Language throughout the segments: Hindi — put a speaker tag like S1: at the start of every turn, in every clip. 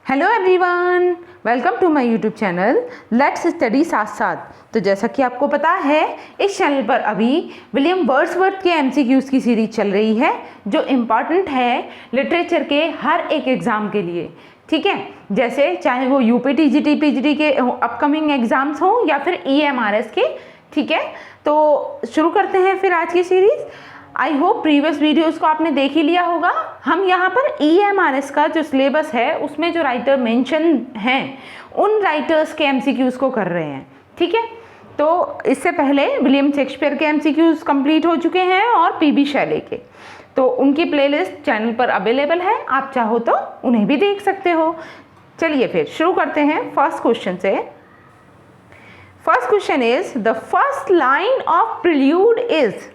S1: Hello everyone, welcome to my YouTube channel let's study साथ साथ। तो जैसा कि आपको पता है, इस चैनल पर अभी विलियम वर्ड्सवर्थ के एमसीक्यूज़ की सीरीज चल रही है जो इम्पॉर्टेंट है लिटरेचर के हर एक एग्ज़ाम के लिए। ठीक है, जैसे चाहे वो यूपी जीटी पीजीटी के अपकमिंग एग्ज़ाम्स हों या फिर ईएमआरएस के। ठीक है, तो शुरू करते हैं फिर आज की series. I hope previous videos को आपने देख ही लिया होगा। हम यहाँ पर ईएमआरएस का जो सिलेबस है उसमें जो राइटर मेंशन हैं उन राइटर्स के एमसीक्यूज़ को कर रहे हैं। ठीक है, तो इससे पहले विलियम शेक्सपियर के एमसीक्यूज़ कंप्लीट हो चुके हैं और पीबी शैले के, तो उनकी प्लेलिस्ट चैनल पर अवेलेबल है, आप चाहो तो उन्हें भी देख सकते हो। चलिए फिर शुरू करते हैं फर्स्ट क्वेश्चन से। First question is the first line of prelude is.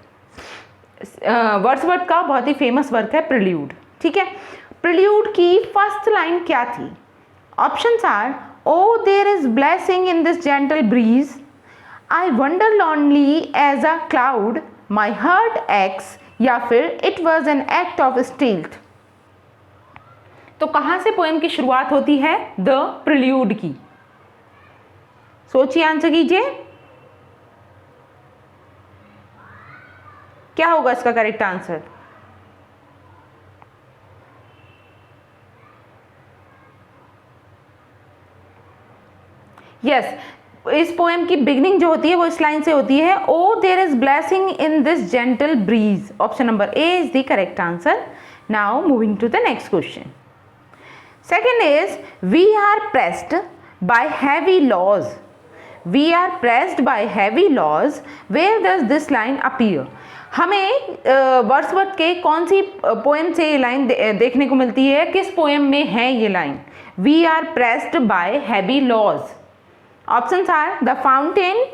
S1: Wordsworth का बहुत ही फेमस वर्क है प्रिल्यूड। ठीक है, प्रिल्यूड की फर्स्ट लाइन क्या थी? Options are O there is blessing in this gentle breeze, I wander lonely as a cloud, my heart aches, या फिर it was an act of stealth. तो कहां से पोएम की शुरुआत होती है द प्रिल्यूड की? सोचिए, आंसर कीजिए, क्या होगा इसका करेक्ट आंसर? यस, इस पोएम की बिगनिंग जो होती है वो इस लाइन से होती है, oh there is blessing in this gentle breeze. Option number A is the correct answer. Now moving to the next question. Second is we are pressed by heavy laws. We are pressed by heavy laws, where does this line appear? हमें वर्ड्सवर्थ के कौन सी पोएम से ये लाइन देखने को मिलती है? किस पोएम में है ये line? We are pressed by heavy laws. Options are the fountain,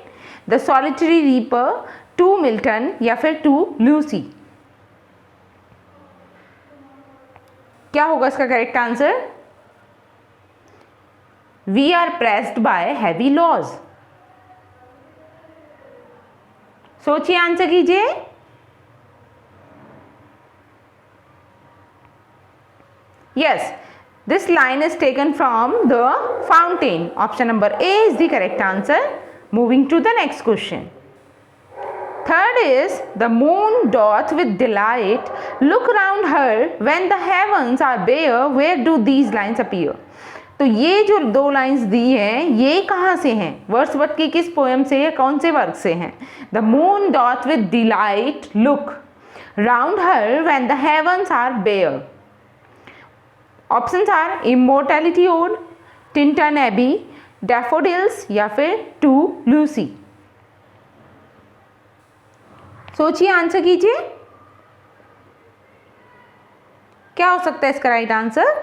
S1: the solitary reaper, to Milton, या फिर टू लूसी। क्या होगा इसका correct answer? We are pressed by heavy laws. सोचिए, आंसर कीजिए। Yes, this line is taken from the Fountain. Option number A is the correct answer. Moving to the next question. Third is the moon doth with delight look round her when the heavens are bare. Where do these lines appear? तो ये जो दो लाइंस दी हैं ये कहाँ से हैं? वर्ड्सवर्थ की किस पोएम से है, कौन से वर्क से हैं? The moon doth with delight look round her when the heavens are bare. Options are immortality ode, Tintern Abbey, daffodils, या फिर टू लूसी। सोचिए, आंसर कीजिए, क्या हो सकता है इसका right answer?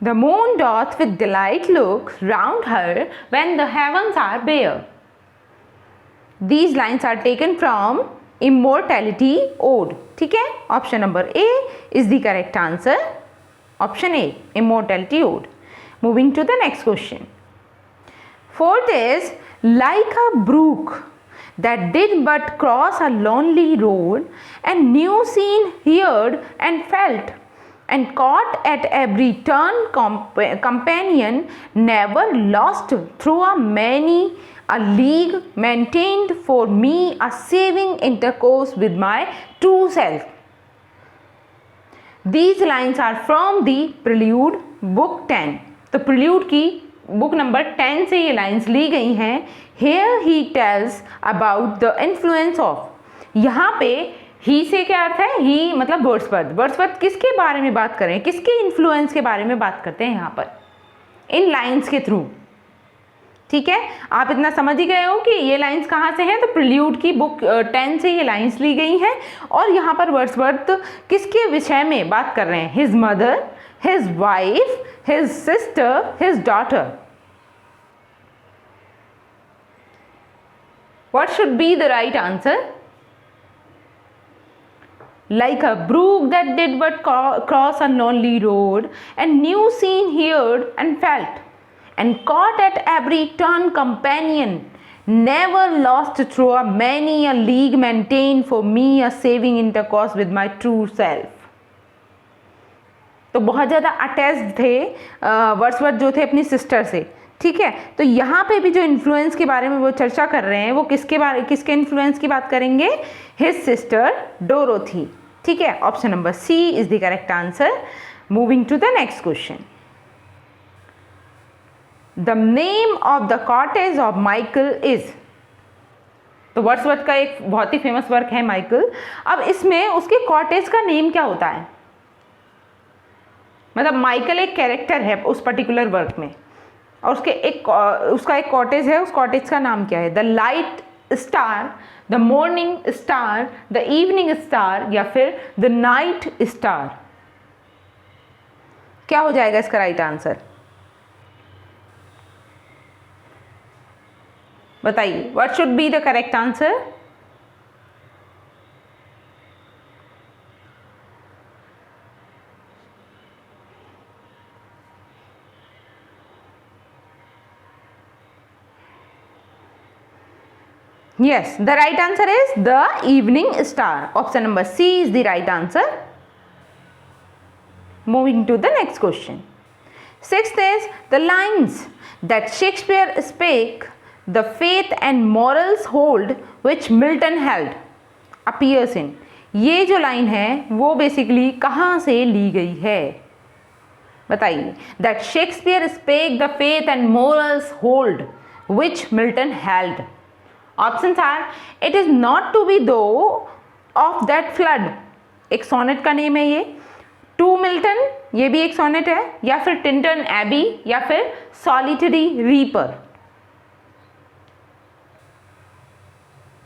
S1: The moon doth with delight look round her when the heavens are bare. These lines are taken from immortality ode. ठीक है, option number A is the correct answer. Option A, immortality ode. Moving to the next question. Fourth is like a brook that did but cross a lonely road, and knew, seen, heard, and felt, and caught at every turn, companion never lost through a many a league, maintained for me a saving intercourse with my true self. These lines are from the Prelude, book 10. तो प्रिल्यूड की बुक नंबर 10 से ये लाइन्स ली गई हैं। Here he tells about the influence of। यहाँ पे ही से क्या अर्थ है? ही मतलब वर्ड्सवर्थ। वर्ड्सवर्थ किसके बारे में बात करें, किसके इन्फ्लुएंस के बारे में बात करते हैं यहाँ पर इन लाइन्स के थ्रू? ठीक है, आप इतना समझ ही गए हो कि ये लाइंस कहाँ से हैं। तो प्रिल्यूड की बुक 10 से ये लाइंस ली गई हैं और यहाँ पर वर्ड्सवर्थ किसके विषय में बात कर रहे हैं? His mother, his wife, his sister, his daughter. What should be the right answer? Like a brook that did but cross a lonely road, and knew, seen, heard, and felt, and caught at every turn companion, never lost through a many a league maintained for me a saving intercourse with my true self. तो बहुत ज़्यादा अटैच्ड थे वर्ड्सवर्थ जो थे अपनी सिस्टर से, ठीक है। तो यहाँ पे भी जो इन्फ्लुएंस के बारे में वो चर्चा कर रहे हैं वो किसके इन्फ्लुएंस की बात करेंगे, हिज सिस्टर डोरोथी, ठीक है। Option number C is the correct answer. Moving to the next question, the name of the cottage of Michael is. तो वर्ड्सवर्थ का एक बहुत ही फेमस वर्क है माइकल। अब इसमें उसके कॉटेज का नेम क्या होता है, मतलब माइकल एक कैरेक्टर है उस पर्टिकुलर वर्क में और उसका एक कॉटेज है, उस कॉटेज का नाम क्या है, the light star, the morning star, the evening star या फिर द नाइट स्टार। क्या हो जाएगा इसका राइट आंसर, बताइए। What should be the correct answer. Yes, the right answer is the evening star. Option number C is the right answer. Moving to the next question. Sixth is the lines that Shakespeare spake, the faith and morals hold which Milton held appears in. ये जो लाइन है वो बेसिकली कहाँ से ली गई है, बताइए। That Shakespeare spake, the faith and morals hold which Milton held. Options are, it is not to be though of that flood, एक सोनेट का नेम है ये, टू मिल्टन ये भी एक सोनेट है, या फिर टिंटन एबी या फिर सॉलिटरी रीपर।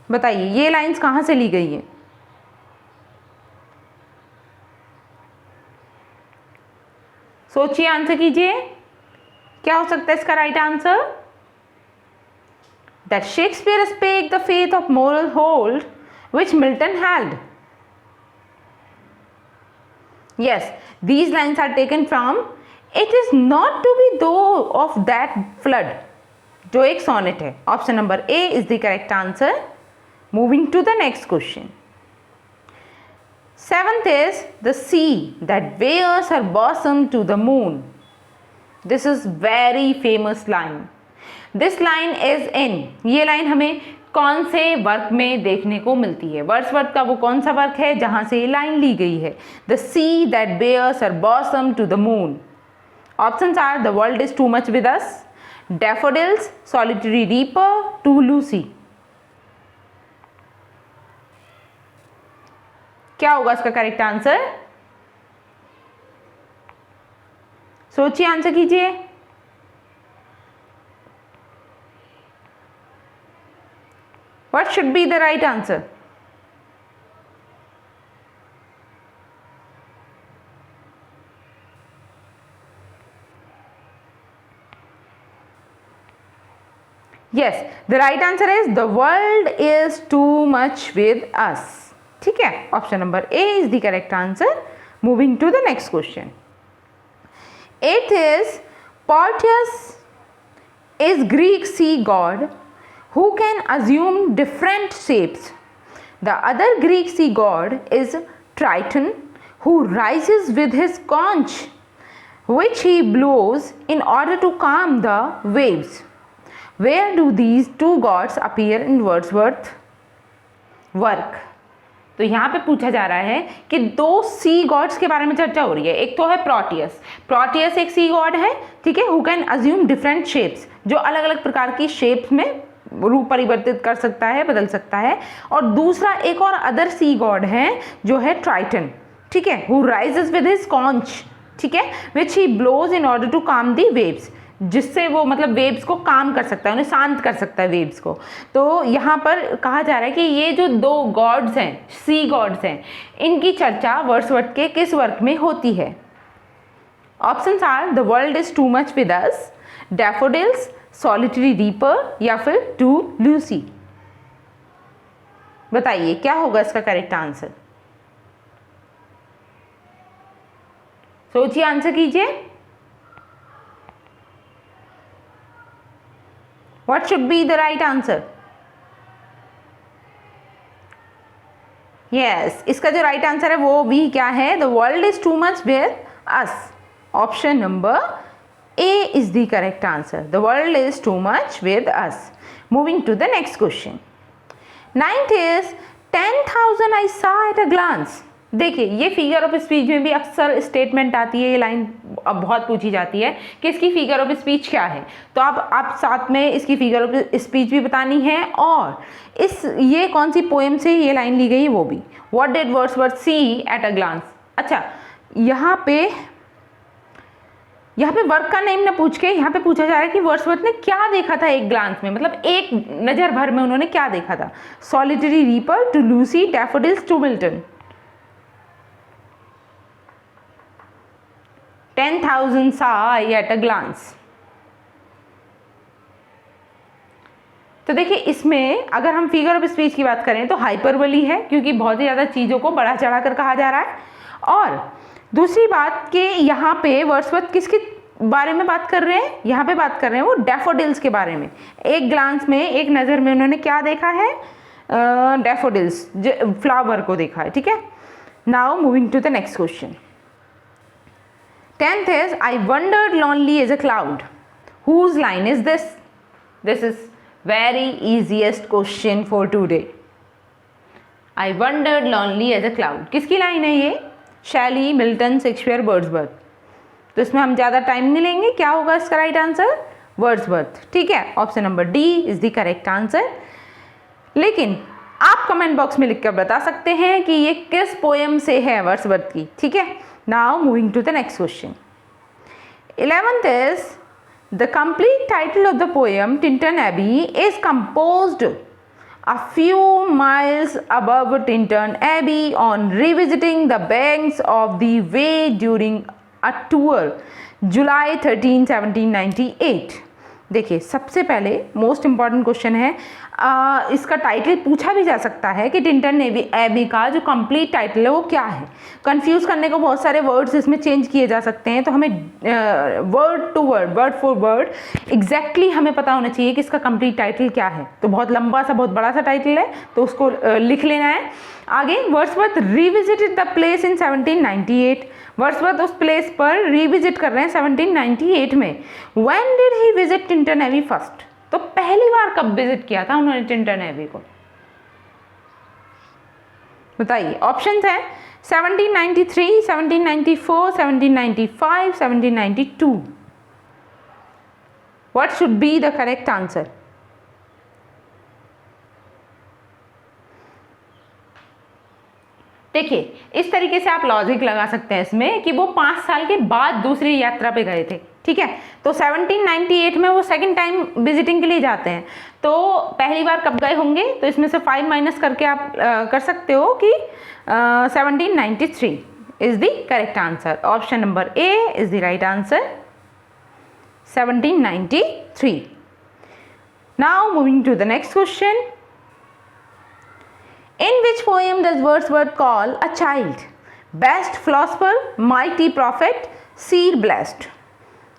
S1: बताइए ये लाइंस कहाँ से ली गई है, सोचिए, आंसर कीजिए। क्या हो सकता है इसका right answer. That Shakespeare spake the faith of moral hold which Milton held. Yes, these lines are taken from it is not to be though of that flood, जो एक sonnet है। Option number A is the correct answer. Moving to the next question. Seventh is the sea that wears her bosom to the moon. This is very famous line. This line is in, ये लाइन हमें कौन से वर्क में देखने को मिलती है, वर्ड्सवर्थ का वो कौन सा वर्क है जहां से ये लाइन ली गई है, the sea that bears her bosom to the moon. Options are the world is too much with us, daffodils, solitary reaper, to Lucy. क्या होगा इसका करेक्ट आंसर, सोचिए, आंसर कीजिए। What should be the right answer? Yes, the right answer is the world is too much with us. ठीक है, option number A is the correct answer. Moving to the next question. Eighth is Proteus is Greek sea god who can assume different shapes. The other Greek sea god is Triton, who rises with his conch, which he blows in order to calm the waves. Where do these two gods appear in Wordsworth work? तो यहाँ पे पूछा जा रहा है कि दो सी गॉड्स के बारे में चर्चा हो रही है। एक तो है प्रोटियस, प्रोटियस एक सी गॉड है, ठीक है, who can assume different shapes, जो अलग अलग प्रकार की शेप्स में रूप परिवर्तित कर सकता है, बदल सकता है। और दूसरा एक और अदर सी गॉड है जो है ट्राइटन, ठीक है, who rises with his conch, ठीक है, विच ही ब्लोज इन ऑर्डर टू काम दी वेव्स, जिससे वो मतलब वेव्स को काम कर सकता है, उन्हें शांत कर सकता है वेव्स को। तो यहाँ पर कहा जा रहा है कि ये जो दो गॉड्स हैं, सी गॉड्स हैं, इनकी चर्चा वर्ड्सवर्थ के किस वर्क में होती है। Options are the world is too much with us, daffodils, solitary reaper या फिर टू लूसी। बताइए क्या होगा इसका करेक्ट आंसर, सोचिए, आंसर कीजिए। What should be the right answer? Yes, इसका जो right answer है वो भी क्या है? The world is too much with us. Option number A is the correct answer. The world is too much with us. Moving to the next question. Ninth is 10,000 I saw at a glance. देखिए ये फिगर ऑफ स्पीच में भी अक्सर स्टेटमेंट आती है, ये लाइन अब बहुत पूछी जाती है कि इसकी फिगर ऑफ स्पीच क्या है। तो आप साथ में इसकी फिगर ऑफ स्पीच भी बतानी है और ये कौन सी पोएम से ये लाइन ली गई वो भी। What did Wordsworth see at a glance. अच्छा, यहाँ पे वर्क का नेम ना पूछ के यहाँ पे पूछा जा रहा है कि वर्ड्सवर्थ ने क्या देखा था एक ग्लांस में, मतलब एक नज़र भर में उन्होंने क्या देखा था। Solitary reaper, to Lucy, daffodils, to Milton. 10,000 saw at a glance। तो देखिए इसमें अगर हम फिगर ऑफ स्पीच की बात करें तो हाइपरबोली है, क्योंकि बहुत ही ज़्यादा चीज़ों को बढ़ा चढ़ा कर कहा जा रहा है। और दूसरी बात कि यहाँ पे वर्ड्सवर्थ किसके बारे में बात कर रहे हैं, यहाँ पे बात कर रहे हैं वो डैफोडिल्स के बारे में। एक ग्लांस में, एक नज़र में उन्होंने क्या देखा है? डैफोडिल्स, फ्लावर को देखा है। ठीक है, now moving to the next question. 10th is I wandered lonely as a cloud. Whose line is this? This is very easiest question for today. I wandered lonely as a cloud. किसकी लाइन है ये? शैली, मिल्टन, शेक्सपियर, वर्ड्सवर्थ। तो इसमें हम ज़्यादा टाइम नहीं लेंगे। क्या होगा इसका राइट आंसर? वर्ड्सवर्थ। ठीक है, option number D is the correct answer. लेकिन आप कमेंट बॉक्स में लिखकर बता सकते हैं कि ये किस पोएम से है वर्ड्सवर्थ की। ठीक है, now moving to the next question. 11th is the complete title of the poem Tintern Abbey is composed a few miles above Tintern Abbey on revisiting the banks of the Wey during a tour July 13, 1798। देखिए सबसे पहले मोस्ट इम्पॉर्टेंट क्वेश्चन है, इसका टाइटल पूछा भी जा सकता है कि टिंटन एबी का जो कंप्लीट टाइटल है वो क्या है। कंफ्यूज करने को बहुत सारे वर्ड्स इसमें चेंज किए जा सकते हैं, तो हमें word to word, word for word exactly हमें पता होना चाहिए कि इसका कंप्लीट टाइटल क्या है। तो बहुत लंबा सा, बहुत बड़ा सा टाइटल है, तो उसको लिख लेना है। आगे, Wordsworth revisited the place in 1798। Wordsworth उस प्लेस पर रिविजिट कर रहे हैं 1798 में। When did he visit Tintern Abbey first? तो पहली बार कब विजिट किया था उन्होंने टिंटन एबी को, बताइए। ऑप्शंस हैं 1793, 1794, 1795, 1792। What should be the correct answer? देखिए इस तरीके से आप लॉजिक लगा सकते हैं इसमें कि वो 5 साल के बाद दूसरी यात्रा पे गए थे। ठीक है, तो 1798 में वो सेकंड टाइम विजिटिंग के लिए जाते हैं, तो पहली बार कब गए होंगे? तो इसमें से 5 माइनस करके आप कर सकते हो कि 1793 is the correct answer. Option number A is the right answer, 1793। Now moving to the next question. In which poem does Wordsworth call a child best philosopher, mighty prophet, seer blessed?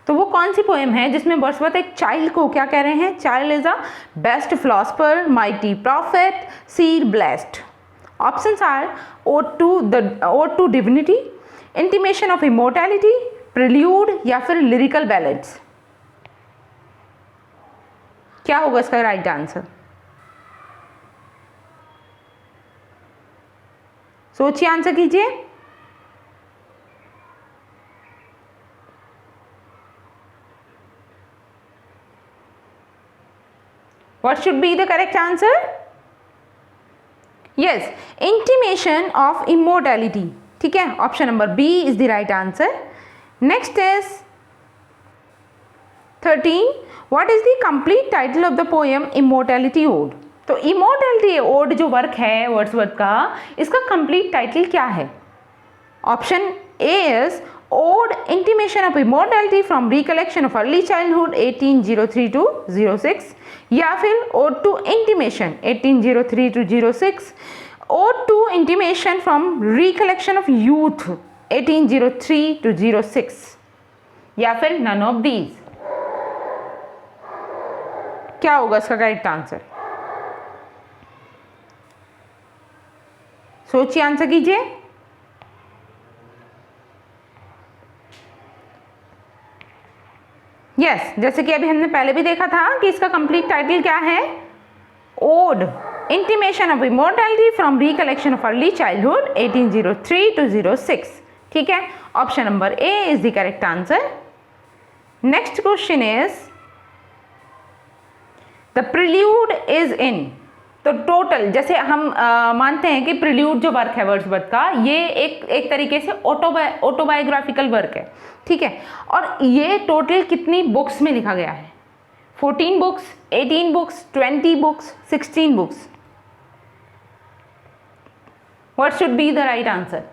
S1: तो वो कौन सी पोएम है जिसमें वर्ड्सवर्थ एक चाइल्ड को क्या कह रहे हैं? Child is a best philosopher, mighty prophet, seer blessed. Options are ode to divinity, intimation of immortality, prelude या फिर लिरिकल बैलेड्स। क्या होगा इसका राइट आंसर? सोचिए, आंसर कीजिए। What should be the correct answer? Yes, intimation of immortality। ठीक है, option number B is the right answer. Next is 13। What is the complete title of the poem immortality ode? तो इमोर्टैलिटी ओड जो वर्क है वर्ड्सवर्थ का, इसका कंप्लीट टाइटल क्या है? Option A is ode intimation of immortality from recollection of early childhood 1803 to 06, या फिर ode to intimation 1803 to 06, ode to intimation from recollection of youth 1803 to 06, या फिर नन ऑफ दीज। क्या होगा इसका करेक्ट आंसर? सोचिए, आंसर कीजिए। यस, जैसे कि अभी हमने पहले भी देखा था कि इसका कंप्लीट टाइटल क्या है, ode intimation of immortality from recollection of early childhood 1803 to 06। ठीक है, option number A is the correct answer. Next question is the prelude is in. तो टोटल, जैसे हम मानते हैं कि प्रिल्यूड जो वर्क है वर्ड्सवर्थ का, ये एक तरीके से ऑटोबायोग्राफिकल वर्क है। ठीक है, और ये टोटल कितनी बुक्स में लिखा गया है? 14 books, 18 books, 20 books, 16 books. What should be the right answer?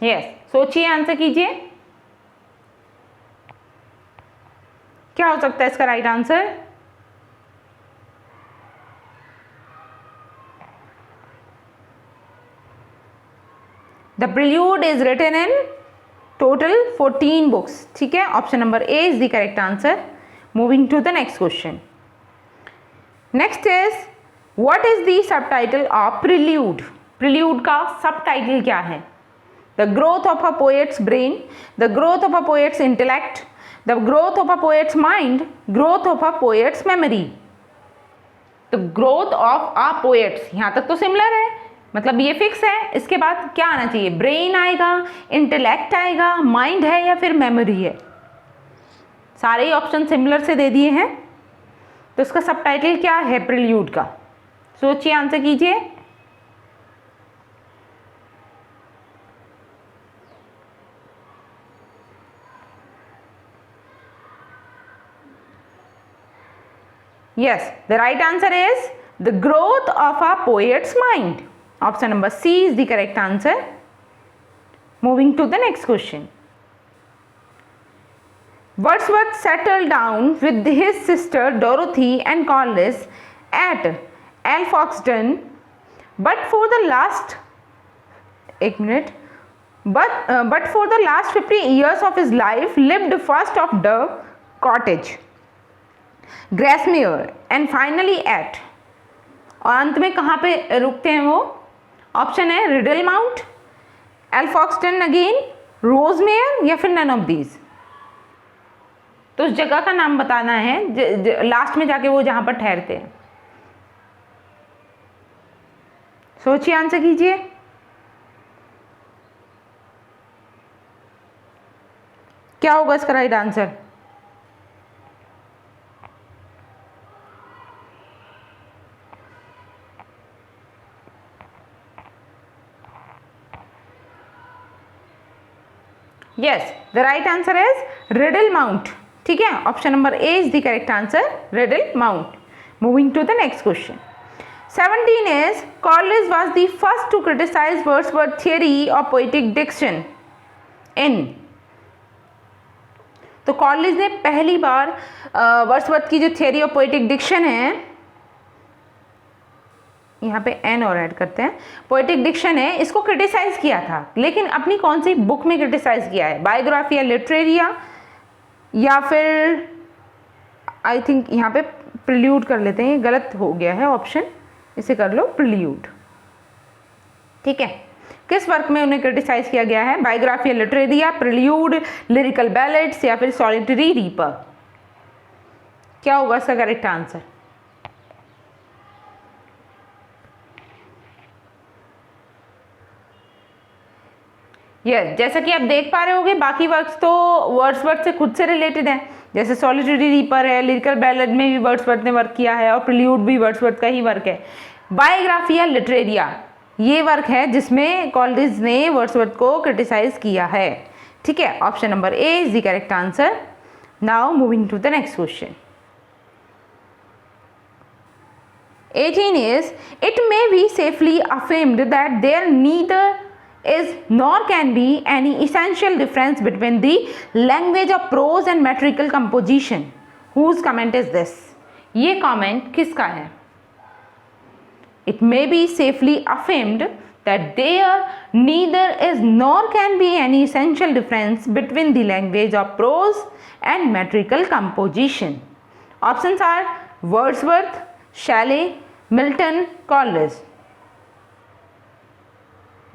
S1: Yes, सोचिए, आंसर कीजिए। क्या हो सकता है इसका right answer? The prelude is written in total 14 books. ठीक है, option number A is the correct answer. Moving to the next question. Next is what is the subtitle of prelude? Prelude का सब टाइटल क्या है? The growth of a poets brain, the growth of a poets intellect, the growth of a poets mind, growth of a poets memory. तो ग्रोथ ऑफ अ पोएट्स, यहां तक तो सिमिलर है, मतलब ये फिक्स है। इसके बाद क्या आना चाहिए? ब्रेन आएगा, इंटेलेक्ट आएगा, माइंड है या फिर मेमोरी है? सारे ही ऑप्शन सिमिलर से दे दिए हैं। तो इसका सब टाइटल क्या है प्रिल्यूड का? सोचिए, आंसर कीजिए। Yes, the right answer is the growth of a poet's mind. Option number C is the correct answer. Moving to the next question. Wordsworth settled down with his sister Dorothy and Corliss at Alfoxden, but for the last but for the last 50 years of his life lived first of the cottage, Grasmere and finally at. और अंत में कहाँ पे रुकते हैं वो? ऑप्शन है रिडल माउंट, एल्फॉक्सटन अगेन, रोजमेयर या फिर नन ऑफ दीज। तो उस जगह का नाम बताना है लास्ट में जाके वो जहाँ पर ठहरते हैं। सोचिए, आंसर कीजिए। क्या होगा इसका right answer? Yes, the right answer is Riddle Mount. ठीक है, option number A is the correct answer, Riddle Mount. Moving to the next question. 17 is Corliss was the first to criticize Wordsworth theory of poetic diction in. तो कॉलिस ने पहली बार वर्ड्सवर्थ की जो थियरी ऑफ पोएटिक डिक्शन है, यहाँ पे एन और ऐड करते हैं, पोएटिक डिक्शन है, इसको क्रिटिसाइज किया था। लेकिन अपनी कौन सी बुक में क्रिटिसाइज किया है? बायोग्राफी या लिटरेरिया, या फिर आई थिंक यहाँ पे प्रिल्यूड कर लेते हैं, गलत हो गया है ऑप्शन, इसे कर लो प्रिल्यूड। ठीक है, किस वर्क में उन्हें क्रिटिसाइज किया गया है? बायोग्राफी या लिटरेरिया, प्रिल्यूड, लिरिकल बैलेड्स या फिर सॉलिटरी रीपर। क्या होगा इसका करेक्ट आंसर? यस, जैसा कि आप देख पा रहे होंगे बाकी वर्क्स तो वर्ड्सवर्थ से खुद से रिलेटेड हैं, जैसे सॉलिटरी रीपर है, लिरिकल बैलेड में भी वर्ड्सवर्थ ने वर्क किया है और प्रिल्यूड भी वर्ड्सवर्थ का ही वर्क है। बायोग्राफी या लिटरेरिया ये वर्क है जिसमें कॉलिस ने वर्ड्सवर्थ को क्रिटिसाइज किया है। ठीक है, option number A is the correct answer. Now moving to the next question. 18 is it may be safely affirmed that there neither is nor can be any essential difference between the language of prose and metrical composition. Whose comment is this? ये comment किसका है? It may be safely affirmed that there neither is nor can be any essential difference between the language of prose and metrical composition. Options are Wordsworth, Shelley, Milton, Coleridge.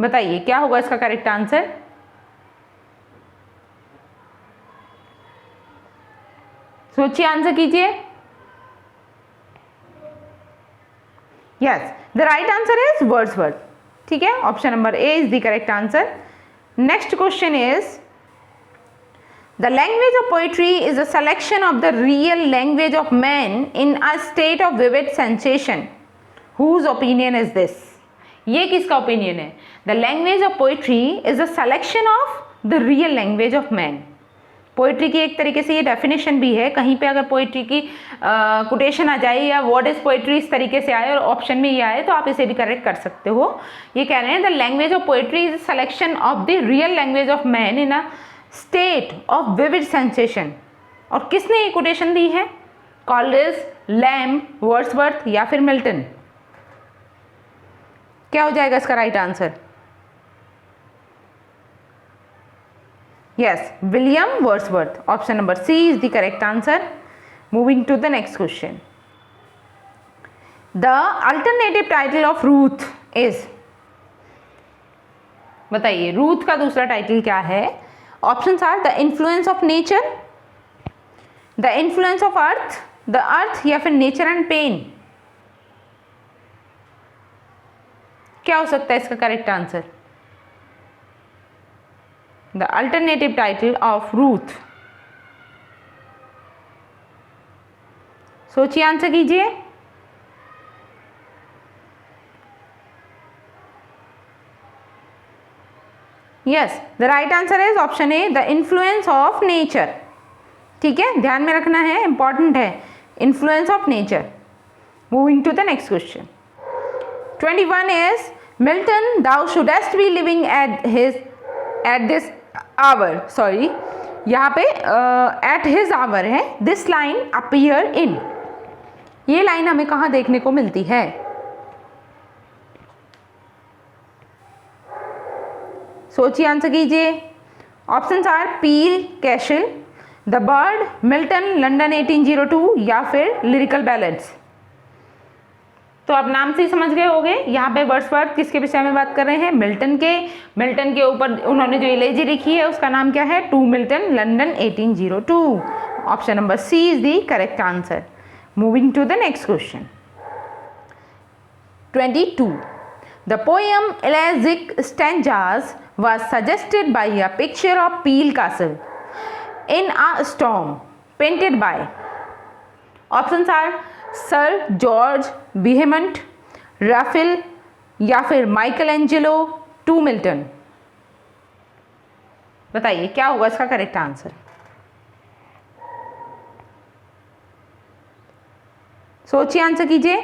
S1: बताइए क्या होगा इसका करेक्ट आंसर? सोचिए, आंसर कीजिए. Yes, the right answer is Wordsworth. ठीक है, option number A is the correct answer. Next question is the language of poetry is a selection of the real language of man in a state of vivid sensation. Whose opinion is this? ये किसका ओपिनियन है? The language of poetry is a selection of the real language of man. Poetry की एक तरीके से ये डेफिनेशन भी है. कहीं पे अगर पोइट्री की कोटेशन आ जाए या व्हाट इज पोइट्री इस तरीके से आए और ऑप्शन में ये आए तो आप इसे भी करेक्ट कर सकते हो. ये कह रहे हैं the language of poetry is selection of the real language of man in a state of vivid sensation. और किसने ये कोटेशन दी है? कॉलरिज, लैम्ब, वर्ड्सवर्थ या फिर मिल्टन. क्या हो जाएगा इसका right answer? Yes, William Wordsworth. Option number C is the correct answer. Moving to the next question. The alternative title of Ruth is. बताइए रूथ का दूसरा टाइटल क्या है? Options are the influence of nature, the influence of earth, the earth या फिर nature and pain. क्या हो सकता है इसका correct answer? The alternative title of Ruth. सोचिए, आंसर कीजिए. Yes, the right answer is option A, the influence of nature. ठीक है, ध्यान में रखना है, इंपॉर्टेंट है. Influence of nature. Moving to the next question. 21 is Milton, thou shouldest be living at this hour. Sorry, यहाँ पे at his hour है. This line appear in. ये लाइन हमें कहाँ देखने को मिलती है? सोचिए, आंसर कीजिए. Options are Peele, Castle, the bird, Milton, London 1802 या फिर लिरिकल बैलेड्स. तो आप नाम से ही समझ गए होंगे यहाँ पे वर्ड्सवर्थ किसके विषय में बात कर रहे हैं? मिल्टन के ऊपर उन्होंने जो इलेजी लिखी है उसका नाम क्या है? To Milton, London 1802. Option number C is the correct answer. Moving to the next question. 22. The poem elegiac stanzas was suggested by a picture of Peel Castle in a storm painted by. Options are sir George Beaumont, Raphael या फिर माइकल एंजेलो, टू मिल्टन. बताइए क्या होगा इसका करेक्ट आंसर? सोचिए, आंसर कीजिए.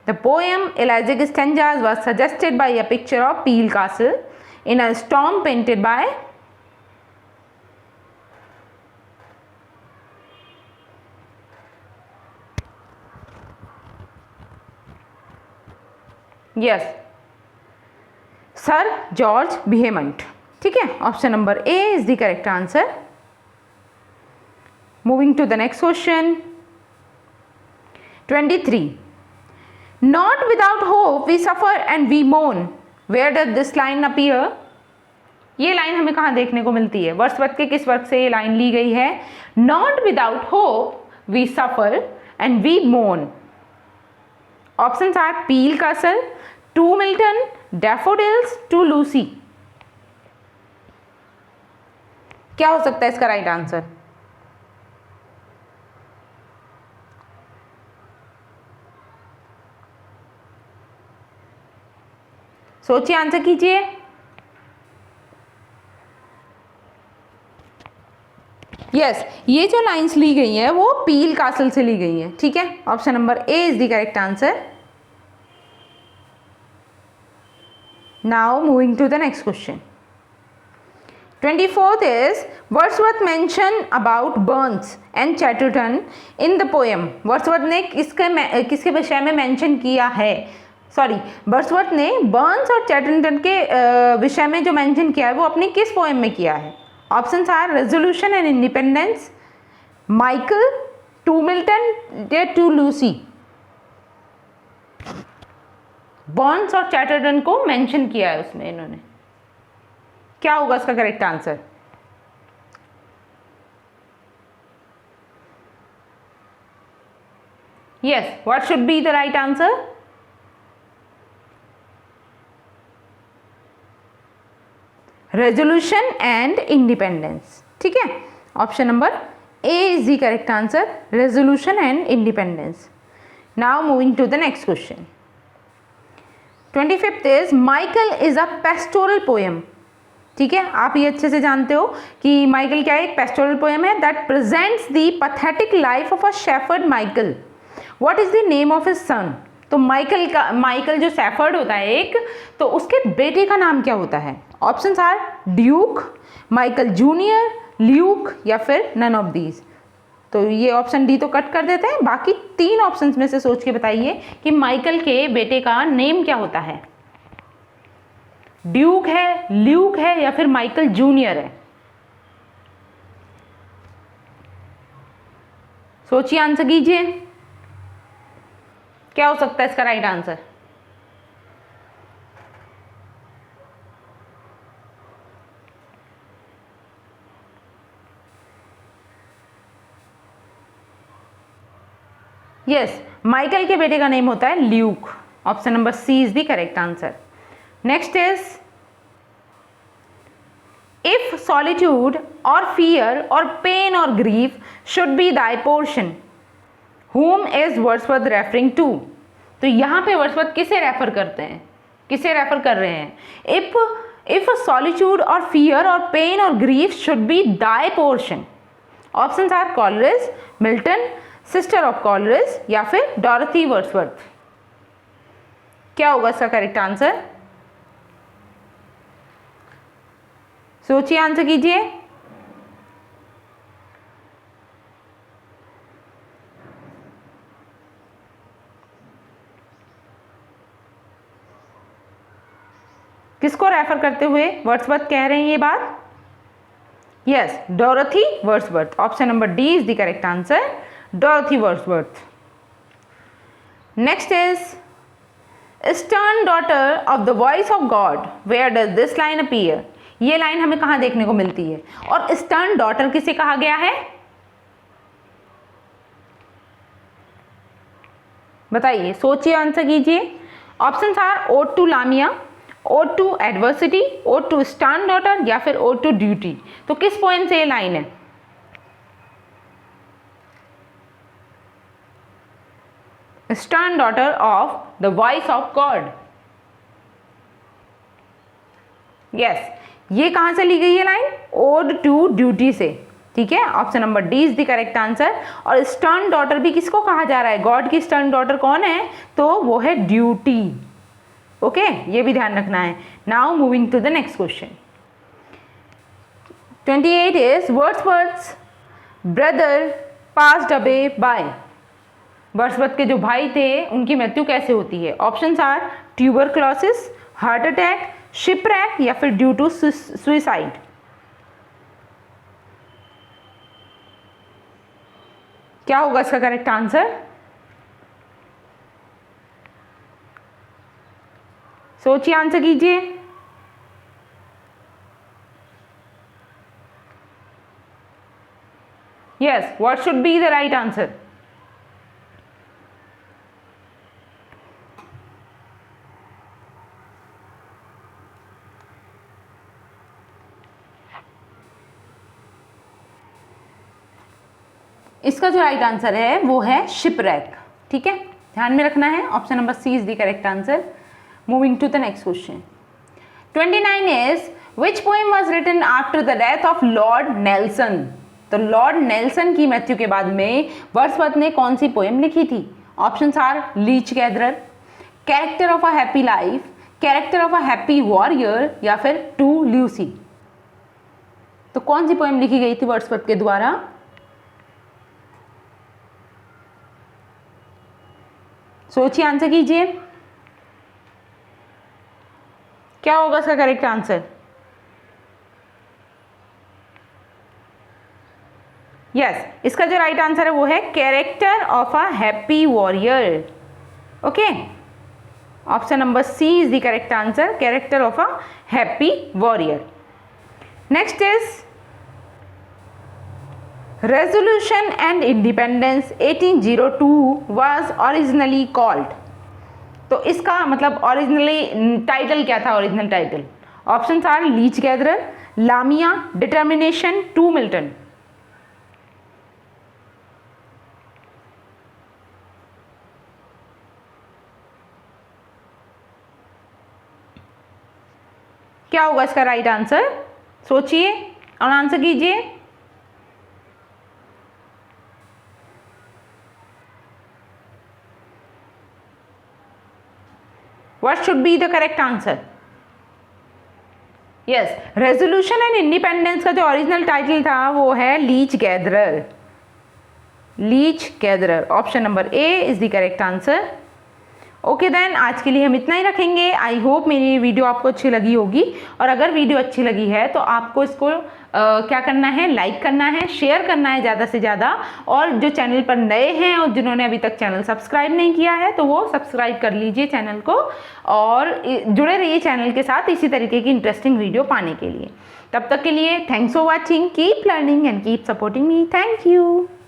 S1: The poem elegiac stanzas was suggested by a picture of Peele Castle in a storm painted by. Yes, sir George Beaumont. ठीक है, option number A is the correct answer. Moving to the next question. 23. Not without hope we suffer and we मोन, where does this line appear. ये लाइन हमें कहाँ देखने को मिलती है? वर्ड्सवर्थ के किस वर्क से ये लाइन ली गई है? Not without hope we suffer and we मोन. Options are Peele Castle, to Milton, daffodils, to Lucy. क्या हो सकता है इसका राइट आंसर? सोचिए, आंसर कीजिए. यस, ये जो लाइंस ली गई हैं वो पील कासल से ली गई हैं. ठीक है, option number A is the correct answer. Now moving to the next question. 24th is Wordsworth mention about Burns and Chatterton in the poem. Wordsworth ने किसके विषय में मेंशन किया है? वर्ड्सवर्थ ने बर्न्स और चैटरटन के विषय में जो मेंशन किया है वो अपनी किस पोएम में किया है? Options are resolution and independence, Michael, to Milton या टू लूसी। बर्न्स और चैटरटन को मेंशन किया है उसमें इन्होंने। क्या होगा इसका correct answer? Yes, what should be the right answer? Resolution and independence. ठीक है, option number A is the correct answer, resolution and independence. Now moving to the next question. 25th is Michael is a pastoral poem. ठीक है, आप ये अच्छे से जानते हो कि माइकल क्या है, एक पेस्टोरल पोएम है that presents the pathetic life of a shepherd Michael. What is the name of his son? तो माइकल जो शेफर्ड होता है एक, तो उसके बेटे का नाम क्या होता है? Options are duke, Michael junior, Luke या फिर नन ऑफ दीज। तो ये ऑप्शन डी तो कट कर देते हैं, बाकी 3 ऑप्शंस में से सोच के बताइए कि माइकल के बेटे का नेम क्या होता है। ड्यूक है, ल्यूक है या फिर माइकल जूनियर है? सोचिए, आंसर कीजिए, क्या हो सकता है इसका राइट आंसर? यस, माइकल के बेटे का नेम होता है Luke. Option number C is the correct answer. Next is if solitude और फियर और पेन और grief should be thy portion, whom is Wordsworth referring to? तो यहाँ पे वर्ड्सवर्थ किसे रेफर करते हैं, किसे रेफर कर रहे हैं? इफ सॉलिट्यूड और फियर और पेन और grief should be thy portion. Options are Coleridge, Milton, sister of Coleridge या फिर डॉरथी वर्ड्सवर्थ। क्या होगा इसका करेक्ट आंसर? सोचिए, आंसर कीजिए। किसको रेफर करते हुए वर्ड्सवर्थ कह रहे हैं ये बात? Yes, Dorothy Wordsworth. Option number D is the correct answer, Dorothy Wordsworth. Next is stern daughter of the voice of God, where does this line appear? ये लाइन हमें कहां देखने को मिलती है और स्टर्न डॉटर किसे कहा गया है? बताइए, सोचिए, आंसर कीजिए। Options are ode to Lamia, ode to adversity, ode to stern daughter या फिर ओड टू ड्यूटी। तो किस पोएम से ये लाइन है? Stern daughter of the voice of God. Yes, ये कहां से ली गई है लाइन? ओड टू ड्यूटी से। ठीक है, option number D is the correct answer. और स्टर्न डॉटर भी किसको कहा जा रहा है? गॉड की स्टर्न डॉटर कौन है? तो वो है ड्यूटी। ओके, ये भी ध्यान रखना है। Now moving to the next question. 28 is Wordsworth brother passed away by. Wordsworth के जो भाई थे उनकी मृत्यु कैसे होती है? Options are tuberculosis, heart attack, shipwreck या फिर ड्यू टू सुसाइड। क्या होगा इसका करेक्ट आंसर? सोचिए, आंसर कीजिए। Yes, what should be the right answer? इसका जो राइट आंसर है वो है शिपरैक। ठीक है, ध्यान में रखना है। Option number C is the correct answer. Moving to the next question. 29 is which poem was written after the death of Lord Nelson? तो लॉर्ड नेल्सन की मृत्यु के बाद में वर्ड्सवर्थ ने कौन सी पोएम लिखी थी? Options are leech gatherer, character of a happy life, character of a happy warrior या फिर टू ल्यूसी। तो कौन सी पोएम लिखी गई थी वर्ड्सवर्थ के द्वारा? सोचिए, आंसर कीजिए। क्या होगा इसका करेक्ट आंसर? यस, इसका जो राइट आंसर है वो है character of a happy warrior. Okay, option number C is the correct answer, character of a happy warrior. Next is resolution and independence 1802 was originally called. तो इसका मतलब ओरिजिनली टाइटल क्या था? Original title options are leech gatherer, Lamia, determination, to Milton. क्या होगा इसका राइट आंसर? सोचिए और आंसर कीजिए। What should be the correct answer? Yes, resolution and independence का जो ओरिजिनल टाइटल था वो है leech gatherer. Leech gatherer, option number A is the correct answer. Okay then, आज के लिए हम इतना ही रखेंगे। आई होप मेरी वीडियो आपको अच्छी लगी होगी, और अगर वीडियो अच्छी लगी है तो आपको इसको क्या करना है? लाइक करना है, शेयर करना है ज़्यादा से ज़्यादा। और जो चैनल पर नए हैं और जिन्होंने अभी तक चैनल सब्सक्राइब नहीं किया है तो वो सब्सक्राइब कर लीजिए चैनल को, और जुड़े रहिए चैनल के साथ इसी तरीके की इंटरेस्टिंग वीडियो पाने के लिए। तब तक के लिए thanks for watching, keep learning and keep supporting me. Thank you.